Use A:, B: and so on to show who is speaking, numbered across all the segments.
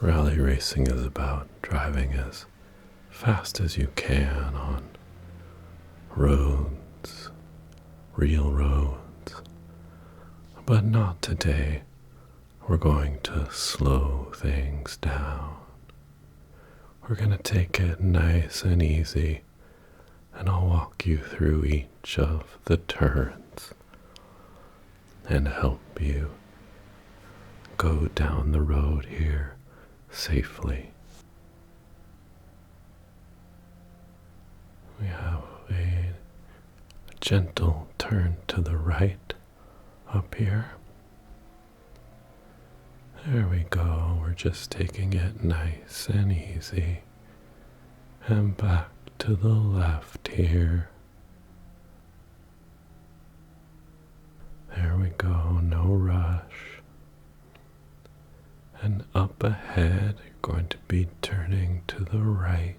A: Rally racing is about driving as fast as you can on roads, real roads. But not today. We're going to slow things down. We're going to take it nice and easy, and I'll walk you through each of the turns and help you go down the road here safely. We have a gentle turn to the right up here. There we go. We're just taking it nice and easy. And back to the left here. There we go. No rush. And up ahead, you're going to be turning to the right.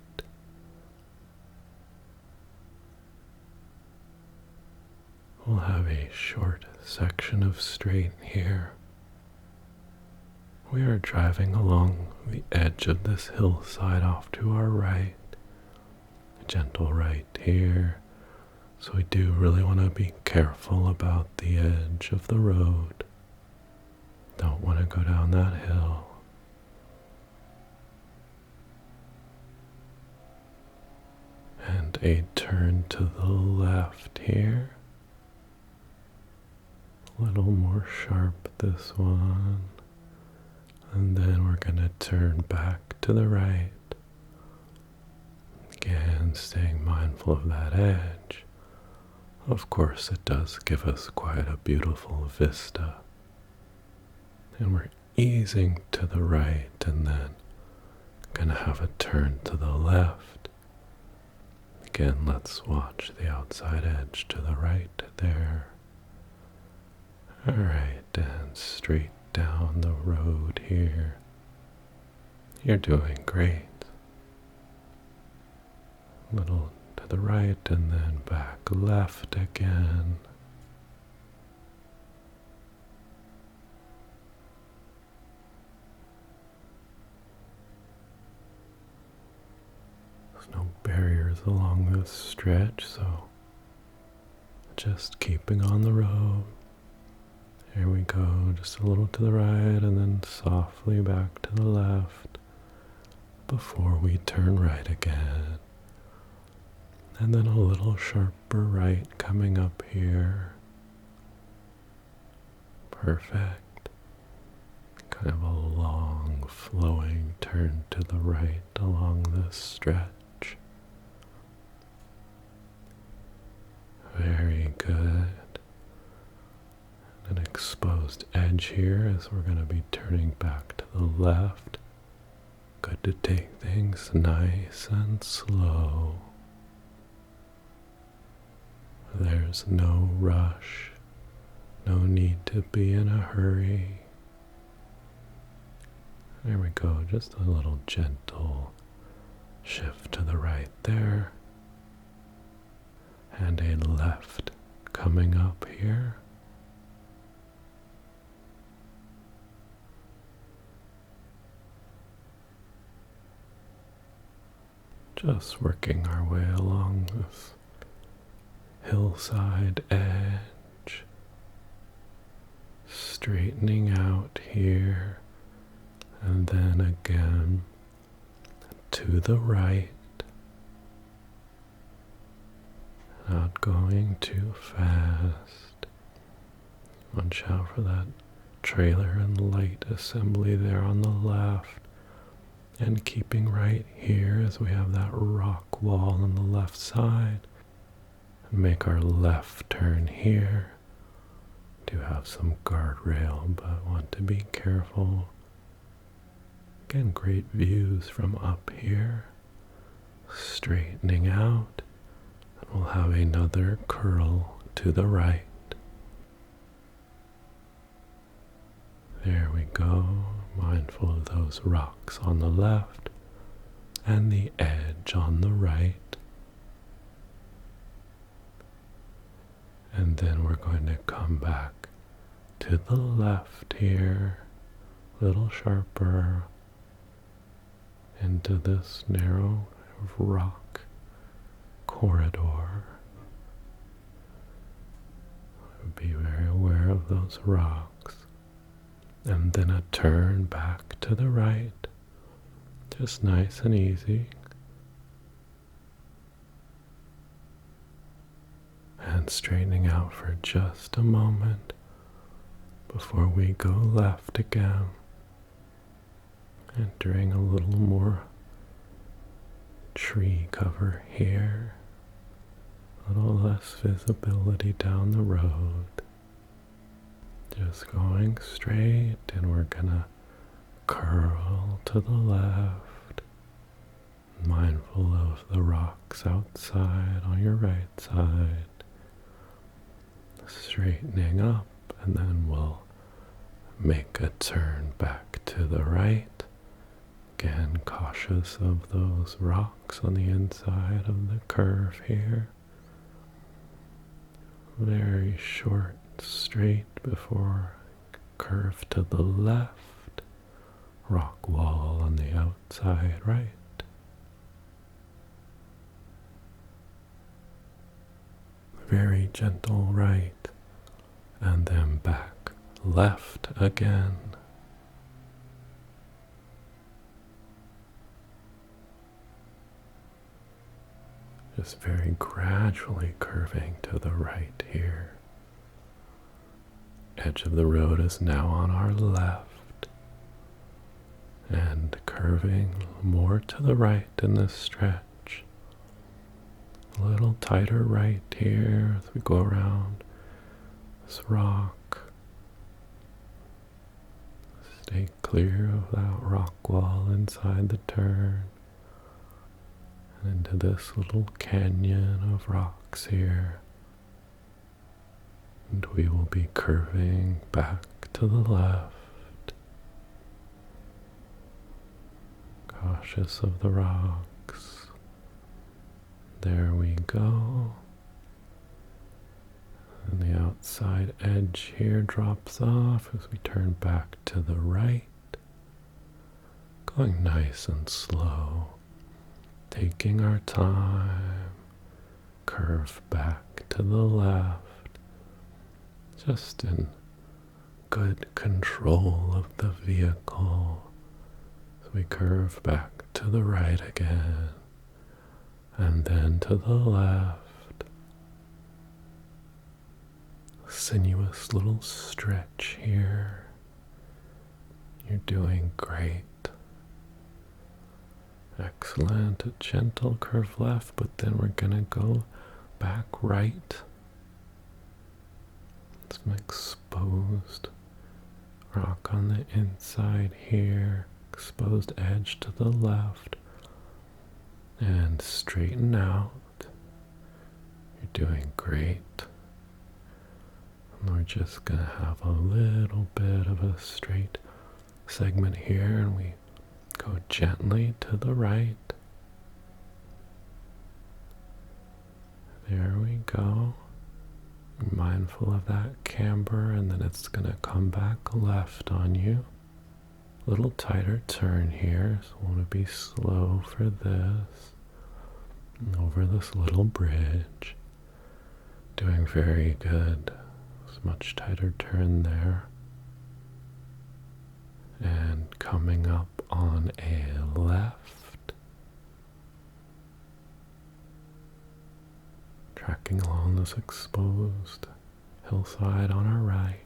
A: We'll have a short section of straight here. We are driving along the edge of this hillside off to our right. A gentle right here. So we do really want to be careful about the edge of the road. Don't want to go down that hill. And a turn to the left here. A little more sharp this one. And then we're going to turn back to the right. Again, staying mindful of that edge. Of course, it does give us quite a beautiful vista. And we're easing to the right and then going to have a turn to the left. Again, let's watch the outside edge to the right there. Alright, and straight down the road here. You're doing great. A little to the right and then back left again. There's no barriers along this stretch, so just keeping on the road. Here we go, just a little to the right and then softly back to the left before we turn right again. And then a little sharper right coming up here. Perfect. Kind of a long flowing turn to the right along this stretch. Very good. An exposed edge here as we're going to be turning back to the left. Good to take things nice and slow. There's no rush, no need to be in a hurry. There we go, just a little gentle shift to the right there. And a left coming up here. Just working our way along this hillside edge, straightening out here, and then again to the right, not going too fast. Watch out for that trailer and light assembly there on the left. And keeping right here as we have that rock wall on the left side. And make our left turn here. Do have some guardrail, but want to be careful. Again, great views from up here. Straightening out. And we'll have another curl to the right. There we go. Mindful of those rocks on the left and the edge on the right. And then we're going to come back to the left here, a little sharper, into this narrow rock corridor. Be very aware of those rocks. And then a turn back to the right. Just nice and easy. And straightening out for just a moment before we go left again. Entering a little more tree cover here. A little less visibility down the road. Just going straight, and we're gonna curl to the left, mindful of the rocks outside on your right side. Straightening up, and then we'll make a turn back to the right. Again, cautious of those rocks on the inside of the curve here. Very short, straight before curve to the left. Rock wall on the outside right. Very gentle right, and then back left again. Just very gradually curving to the right here. Edge of the road is now on our left, and curving more to the right in this stretch. A little tighter right here as we go around this rock. Stay clear of that rock wall inside the turn. And into this little canyon of rocks here. And we will be curving back to the left. Cautious of the rocks. There we go. And the outside edge here drops off as we turn back to the right. Going nice and slow. Taking our time. Curve back to the left. Just in good control of the vehicle. So we curve back to the right again. And then to the left. Sinuous little stretch here. You're doing great. Excellent. A gentle curve left, but then we're gonna go back right. Some exposed rock on the inside here. Exposed edge to the left. And straighten out. You're doing great. And we're just going to have a little bit of a straight segment here, and we go gently to the right. There we go. Mindful of that camber, and then it's going to come back left on you. A little tighter turn here, so I want to be slow for this. Over this little bridge. Doing very good. It's a much tighter turn there. And coming up on a left. Tracking along this exposed hillside on our right.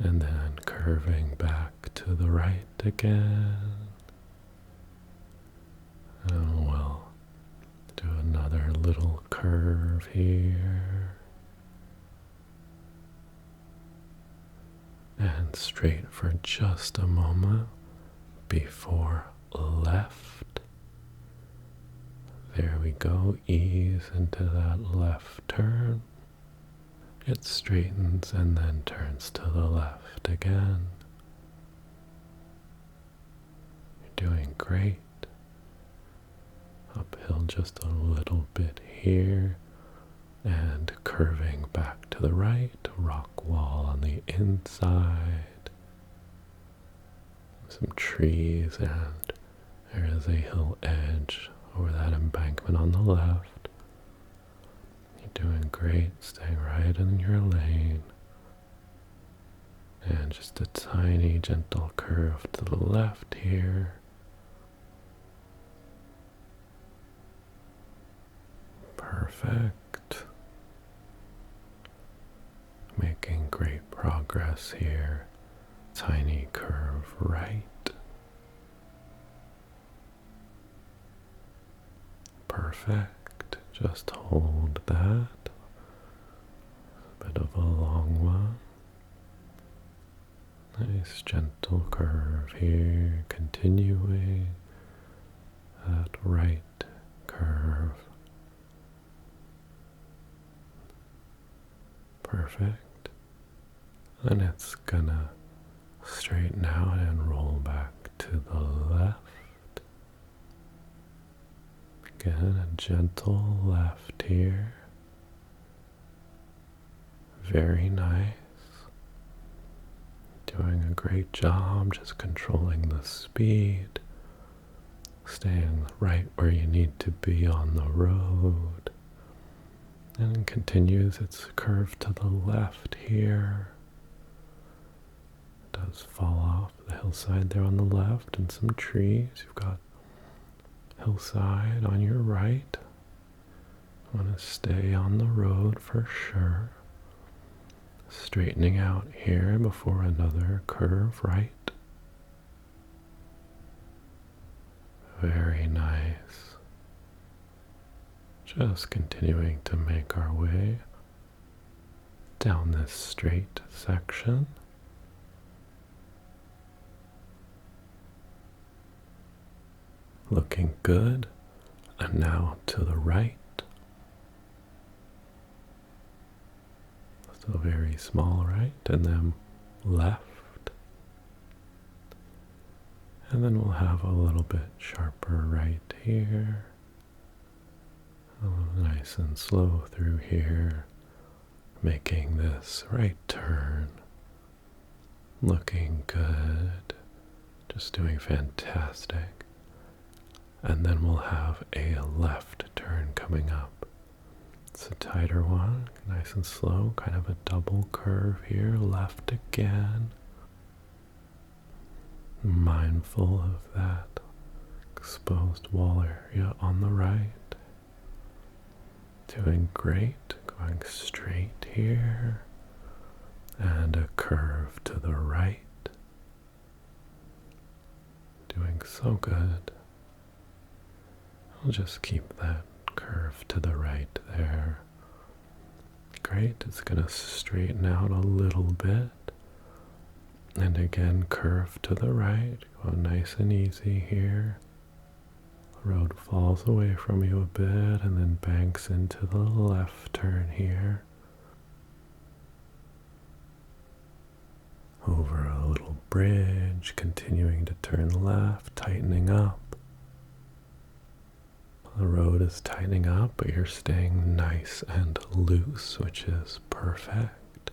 A: And then curving back to the right again. And we'll do another little curve here. And straight for just a moment before left. There we go, ease into that left turn. It straightens and then turns to the left again. You're doing great. Uphill just a little bit here. And curving back to the right, rock wall on the inside. some trees, and there is a hill edge over that embankment on the left. You're doing great, staying right in your lane. And just a tiny gentle curve to the left here. Perfect. Making great progress here. Tiny curve right. Perfect. Just hold that. A bit of a long one. Nice gentle curve here. Continuing that right curve. Perfect. And it's gonna straighten out and roll back to the left. Again, a gentle left here. Very nice. Doing a great job just controlling the speed. Staying right where you need to be on the road. And it continues its curve to the left here. It does fall off the hillside there on the left and some trees. You've got hillside on your right. Want to stay on the road for sure. Straightening out here before another curve right. Very nice. Just continuing to make our way down this straight section. Looking good. And now to the right. So very small right, and then left. And then we'll have a little bit sharper right here. Nice and slow through here, making this right turn. Looking good. Just doing fantastic. And then we'll have a left turn coming up. It's a tighter one, nice and slow, kind of a double curve here, left again. Mindful of that exposed wall area on the right. Doing great, going straight here, and a curve to the right. Doing so good. I'll just keep that curve to the right there. Great, it's going to straighten out a little bit. And again, curve to the right. Go nice and easy here. The road falls away from you a bit and then banks into the left turn here. Over a little bridge, continuing to turn left, tightening up. The road is tightening up, but you're staying nice and loose, which is perfect.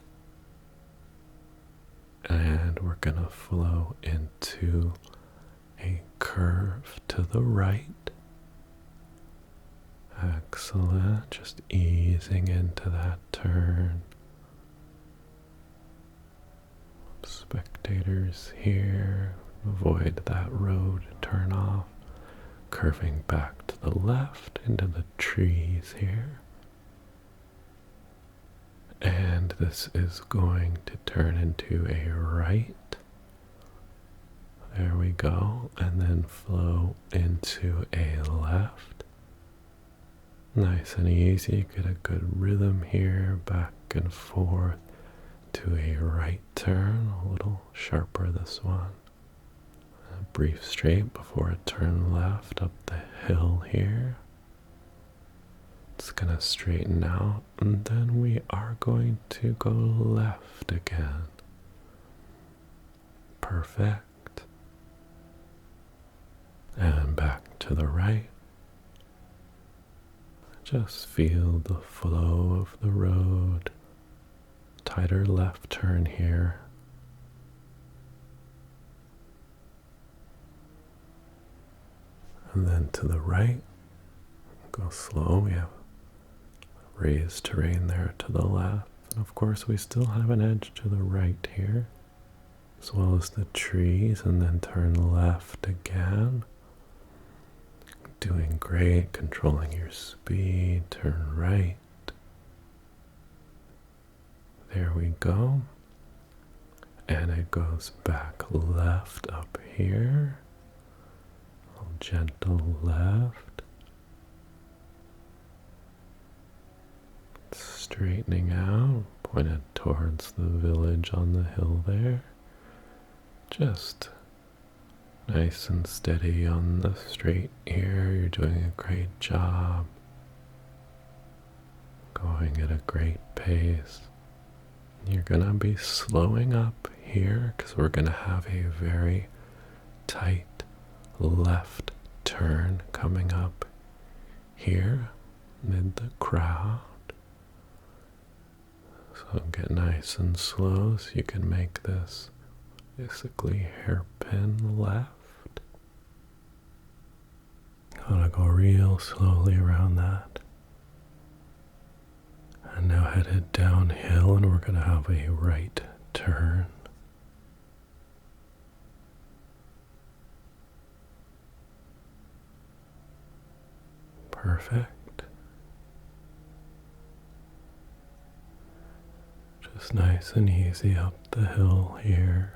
A: And we're going to flow into a curve to the right. Excellent. Just easing into that turn. Spectators here. Avoid that road turn off. Curving back to the left into the trees here. And this is going to turn into a right. There we go. And then flow into a left. Nice and easy. Get a good rhythm here. Back and forth to a right turn. A little sharper this one. A brief straight before a turn left up the hill here. It's going to straighten out, and then we are going to go left again. Perfect. And back to the right. Just feel the flow of the road. Tighter left turn here. And then to the right, go slow. We have raised terrain there to the left. And of course, we still have an edge to the right here, as well as the trees, and then turn left again. Doing great, controlling your speed, turn right. There we go. And it goes back left up here. A gentle left. Straightening out, pointed towards the village on the hill there. Just nice and steady on the straight here. You're doing a great job. Going at a great pace. You're gonna be slowing up here because we're gonna have a very tight left turn coming up here mid the crowd. So get nice and slow so you can make this basically hairpin left. Gotta go real slowly around that. And now headed downhill, and we're gonna have a right turn. Perfect. Just nice and easy up the hill here.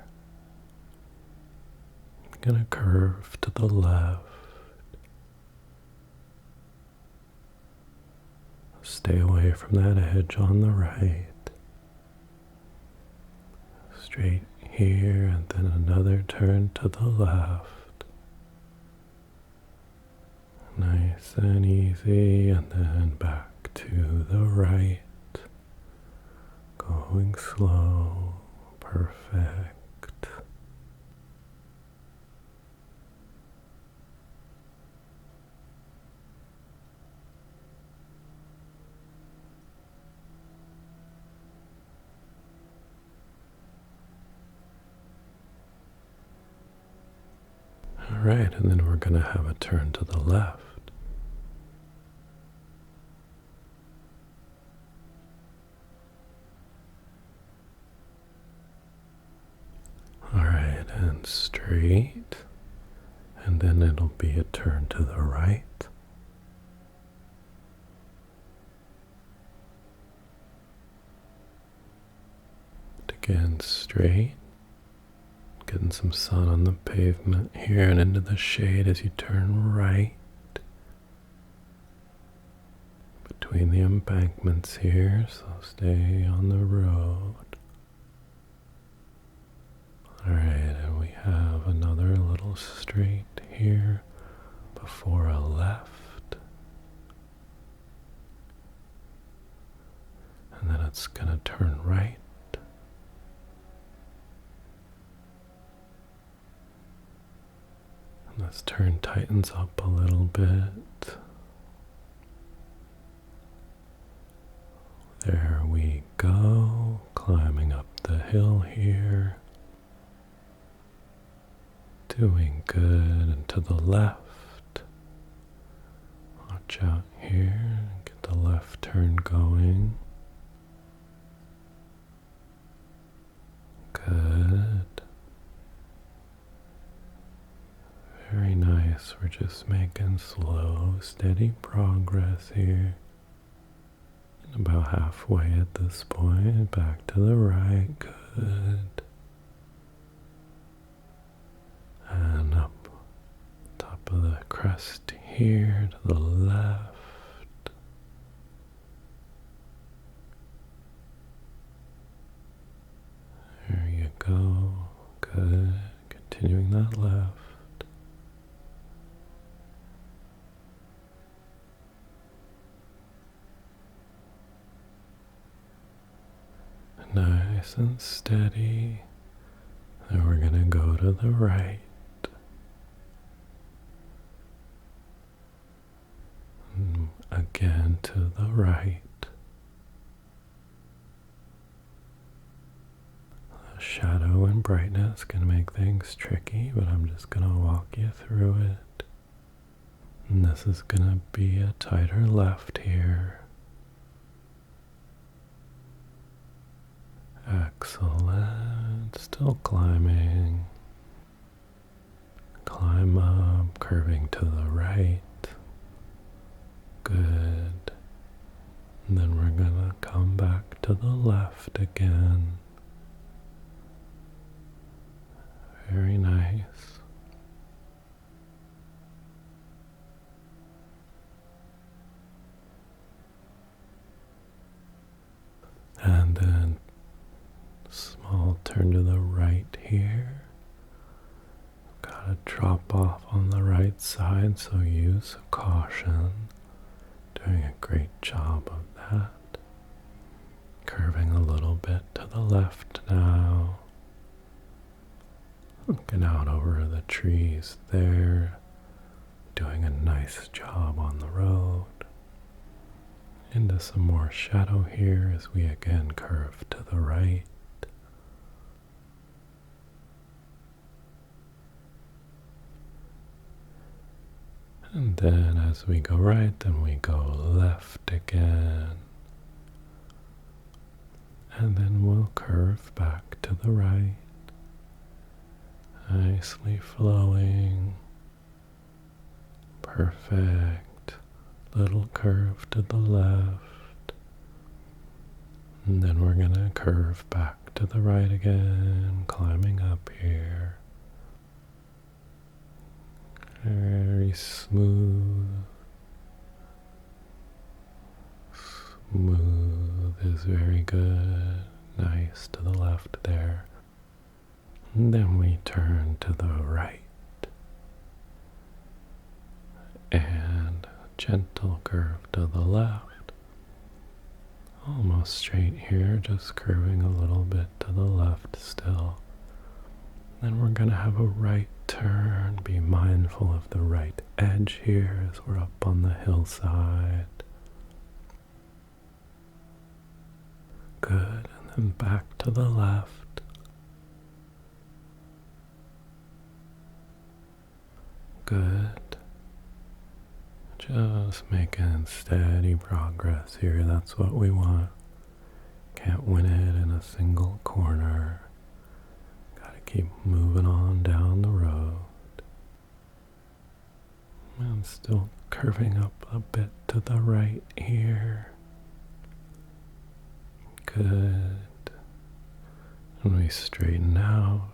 A: Gonna curve to the left. Stay away from that edge on the right. Straight here, and then another turn to the left. Nice and easy, and then back to the right. Going slow. Perfect. Alright, and then we're going to have a turn to the left. Alright, and straight. And then it'll be a turn to the right. Again, straight. Getting some sun on the pavement here and into the shade as you turn right. Between the embankments here, so stay on the road. Alright, and we have another little straight here before a left. And then it's gonna turn right. And this turn tightens up a little bit. There we go, climbing up the hill here. Doing good, and to the left. Watch out here, get the left turn going. Good. Very nice, we're just making slow, steady progress here. And about halfway at this point, back to the right, good. And up top of the crest here to the left. There you go, good. Continuing that left. Nice and steady. Then we're going to go to the right. And again to the right. The shadow and brightness can make things tricky, but I'm just going to walk you through it. And this is going to be a tighter left here. Excellent. Still climbing. Climb up, curving to the right. Good. And then we're going to come back to the left again. Very nice. And then small turn to the right here. Gotta drop off on the right side, so use caution. Doing a great job of that. Curving a little bit to the left now. Looking out over the trees there. Doing a nice job on the road. Into some more shadow here as we again curve to the right. And then as we go right, then we go left again. And then we'll curve back to the right. Nicely flowing. Perfect. Little curve to the left. And then we're going to curve back to the right again, climbing up here. Very smooth. Smooth is very good. Nice to the left there. And then we turn to the right. And gentle curve to the left. Almost straight here, just curving a little bit to the left still. Then we're going to have a right turn. Be mindful of the right edge here as we're up on the hillside. Good, and then back to the left. Good. Just making steady progress here. That's what we want. Can't win it in a single corner. Gotta keep moving on down the road. I'm still curving up a bit to the right here. Good. And we straighten out.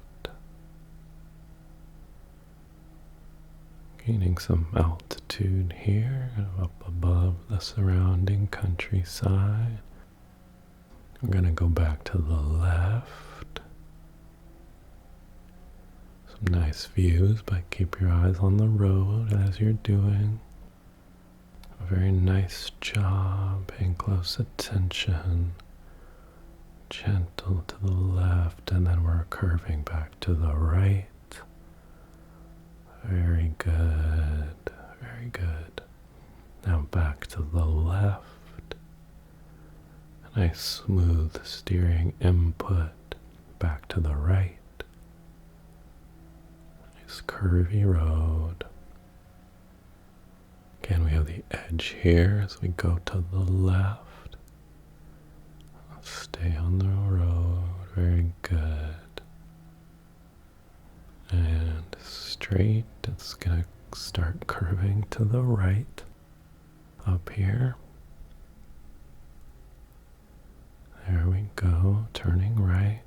A: Gaining some altitude here, up above the surrounding countryside. We're going to go back to the left. Some nice views, but keep your eyes on the road as you're doing. A very nice job, paying close attention. Gentle to the left, and then we're curving back to the right. Very good, very good. Now back to the left. A nice smooth steering input. Back to the right. Nice curvy road. Again, we have the edge here as we go to the left. Stay on the road, very good. And straight, it's going to start curving to the right up here. There we go, turning right.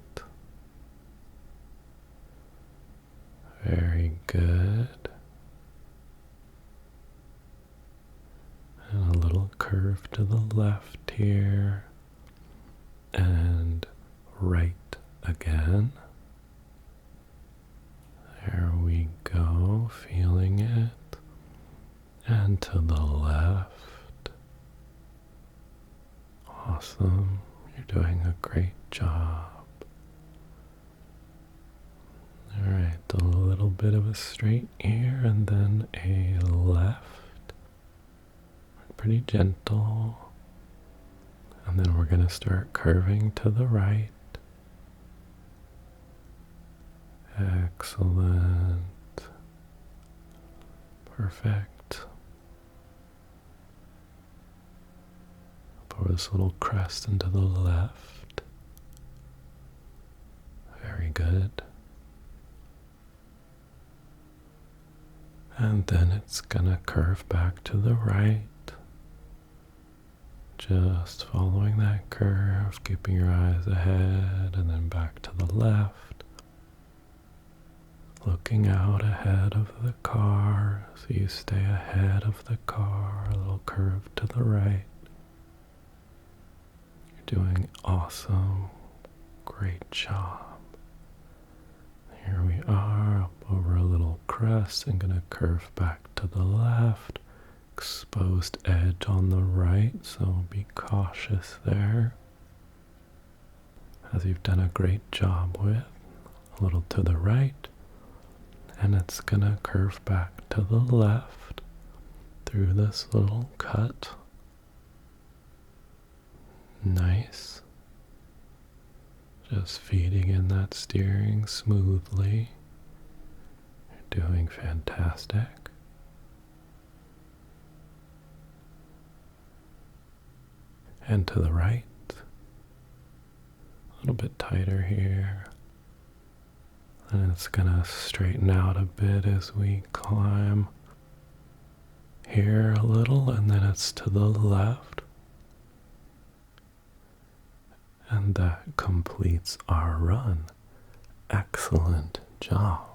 A: Very good. And a little curve to the left here. And right again. There we go, feeling it. And to the left. Awesome. You're doing a great job. Alright, a little bit of a straight here and then a left. Pretty gentle. And then we're going to start curving to the right. Excellent. Perfect. over this little crest and to the left. Very good. And then it's gonna curve back to the right. Just following that curve, keeping your eyes ahead and then back to the left. Looking out ahead of the car, so you stay ahead of the car, a little curve to the right. You're doing awesome. Great job. Here we are, up over a little crest and gonna curve back to the left. Exposed edge on the right, so be cautious there. As you've done a great job with. A little to the right. And it's gonna curve back to the left through this little cut. Nice. Just feeding in that steering smoothly. You're doing fantastic. And to the right. A little bit tighter here. And it's gonna straighten out a bit as we climb here a little, and then it's to the left. And that completes our run. Excellent job.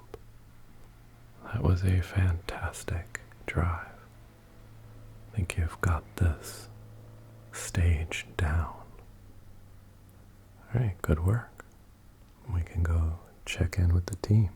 A: That was a fantastic drive. I think you've got this stage down. All right, good work. We can go check in with the team.